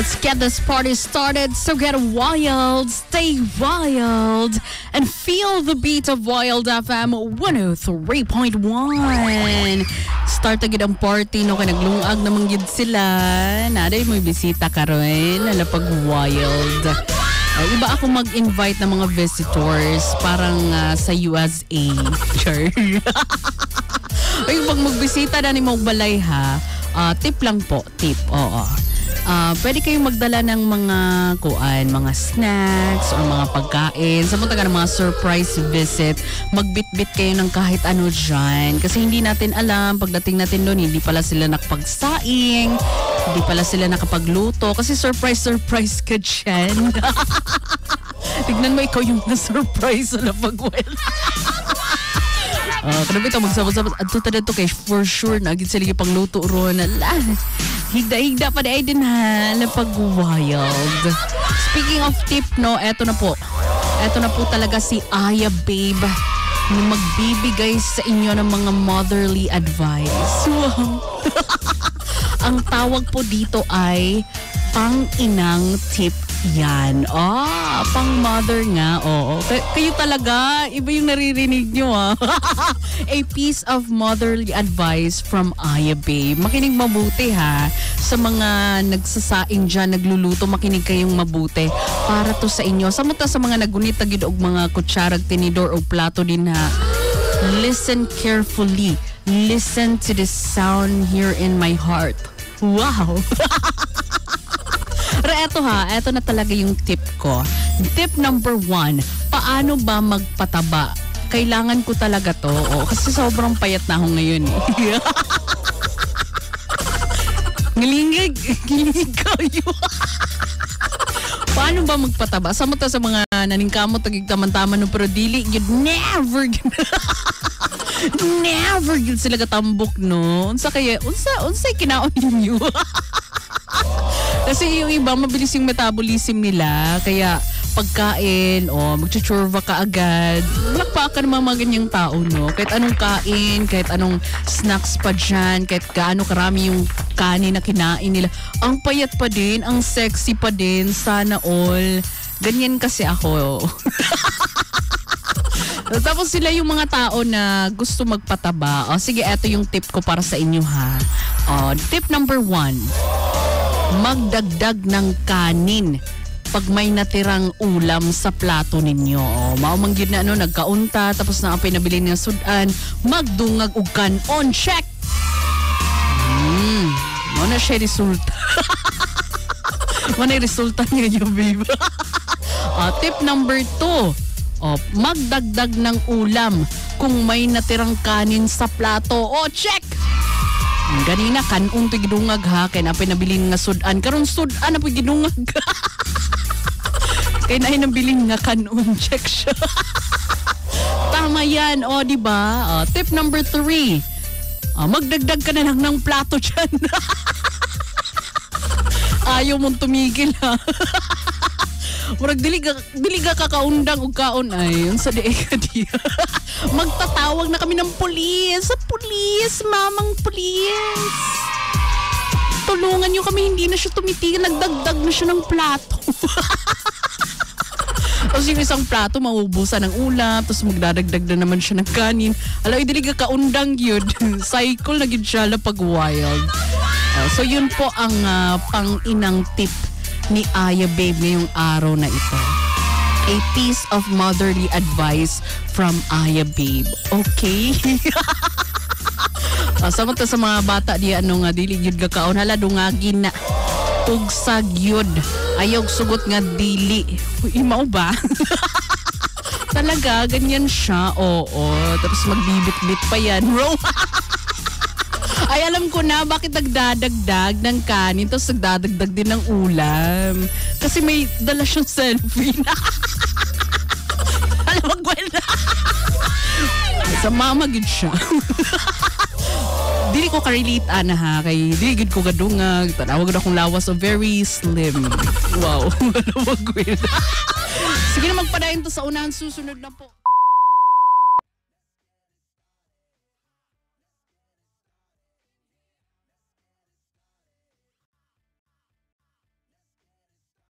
Let's get this party started. So get wild, stay wild, and feel the beat of Wild FM 103.1. Start agad ang party no kay naglungag namang gid sila. Naday mo bisita karon lalapag wild. Iba ako mag-invite ng mga visitors parang sa USA. Sure. Ay, pag magbisita na ni mo balay ha, tip lang po, tip. Oo. Pwede kayong magdala ng mga mga snacks or mga pagkain. Sa mga ng mga surprise visit, magbitbit kayo ng kahit ano dyan. Kasi hindi natin alam, pagdating natin doon, hindi pala sila nakapagsaing, hindi pala sila nakapagluto. Kasi surprise ka dyan. Tignan mo, ikaw yung na-surprise sa lapagwel. Kanabi ito, magsabot-sabot. At ito kay for sure, naging sila yung pangluto ron. Higda-higda pa na din ha, lapag wild. Speaking of tip, no, eto na po. Eto na po talaga si Aya Babe na magbibigay sa inyo ng mga motherly advice. Wow. Ang tawag po dito ay pang-inang tip yan. Pang-mother nga. Oo. Kayo talaga, iba yung naririnig nyo A piece of motherly advice from Aya Babe. Makinig mabuti ha. Sa mga nagsasaing dyan, nagluluto, makinig kayong mabuti. Para to sa inyo. Sa mga nagunit agad og mga kutsarag, tinidor o plato din ha. Listen carefully. Listen to the sound here in my heart. Wow! Pero eto na talaga yung tip ko. Tip number 1, paano ba magpataba? Kailangan ko talaga to. Kasi sobrang payat na ako ngayon eh. Ngilingig kayo. Paano ba magpataba? Sa mga naningkamot, tagig-taman-taman no, pero dili, you'd never yun sila katambok no. Unsa kinaon ninyo? Kasi yung iba, mabilis yung metabolism nila. Kaya pagkain, magchuchurva ka agad. Malakpakan naman mga ganyang tao, no? Kahit anong kain, kahit anong snacks pa dyan, kahit gaano karami yung kanin na kinain nila. Ang payat pa din, ang sexy pa din, sana all. Ganyan kasi ako. Tapos sila yung mga tao na gusto magpataba. Sige, eto yung tip ko para sa inyo ha. Tip number 1. Magdagdag ng kanin pag may natirang ulam sa plato ninyo. Maumang yun na nagkaunta tapos na ang pinabili ng sudan, magdungag og kanon. Check! Ano siya resulta? Ano yung resulta niya babe? Tip number 2. Magdagdag ng ulam kung may natirang kanin sa plato. Check! Ganina kanong to gidungag ha kay na pinabilin nga sudan karon sudan na po gidungag. Kay na nabilin nga kanon, check siya. Tama yan, di ba? Tip number 3. Magdagdag ka na lang ng plato diyan. Ayaw mong tumigil ha. Murag dili ka kakaundang og kaon ay unsa di ka diya. Magtatawag na kami ng pulis. Pulis, mamang pulis. Tulungan niyo kami, hindi na siya tumitigil, nagdagdag na siya ng plato. Tapos yung isang plato maubusan ng ulam, tapos magdadagdag na naman siya ng kanin. Alaw, dili ka kaundang yun. Cycle na yun siya pag wild. So yun po ang pang-inang tip ni Aya Babe ngayong araw na ito. A piece of motherly advice from Aya Babe. Okay? Samot sa mga bata di dili gyud gakaon hala dungagin na. Tugsag yun. Ayaw sugot nga dili. Mao ba? Talaga, ganyan siya. Tapos magbibit-bit pa yan. Bro. Ay, alam ko na bakit nagdadagdag ng kanin tapos nagdadagdag din ng ulam. Kasi may dala siyang selfie na. Alam mo, Gwen na. Sa mama gid siya. Dili ko ka-relate ha. Kay dili gid ko gadungag. Tanawag na akong lawas so very slim. Wow. Alam mo, Gwen. Sige na magpadayon to sa unahan susunod na po.